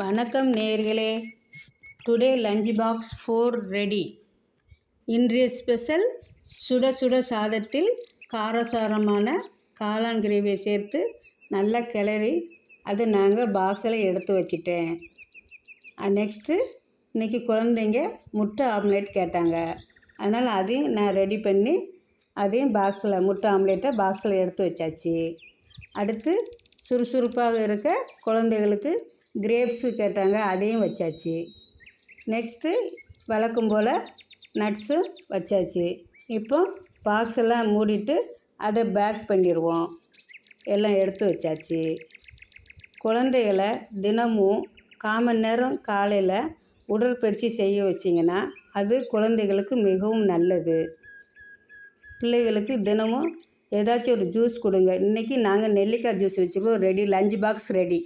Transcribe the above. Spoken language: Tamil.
வணக்கம் நேயர்களே. Today lunch box 4 ready. இன்றைய ஸ்பெஷல் சுட சுட சாதத்தில் காரசாரமான காளான் கிரேவியை சேர்த்து நல்லா கிளறி அது நாங்கள் பாக்ஸில் எடுத்து வச்சிட்டேன். நெக்ஸ்ட்டு இன்றைக்கி குழந்தைங்க முட்டை ஆம்லேட் கேட்டாங்க. அதனால் அதையும் நான் ரெடி பண்ணி அதையும் முட்டை ஆம்லேட்டை பாக்ஸில் எடுத்து வச்சாச்சு. அடுத்து சுறுசுறுப்பாக இருக்க குழந்தைகளுக்கு கிரேப்ஸு கேட்டாங்க, அதையும் வச்சாச்சு. நெக்ஸ்ட்டு வழக்கம் போல் நட்ஸு வச்சாச்சு. இப்போ பாக்ஸெல்லாம் மூடிட்டு அதை பேக் பண்ணிடுவோம். எல்லாம் எடுத்து வச்சாச்சு. குழந்தைகளை தினமும் 1/4 மணி நேரம் காலையில் உடற்பயிற்சி செய்ய வச்சிங்கன்னா அது குழந்தைகளுக்கு மிகவும் நல்லது. பிள்ளைகளுக்கு தினமும் ஏதாச்சும் ஒரு ஜூஸ் கொடுங்க. இன்றைக்கி நாங்கள் நெல்லிக்காய் ஜூஸ் வச்சுருக்கோம். Ready, lunch box ready.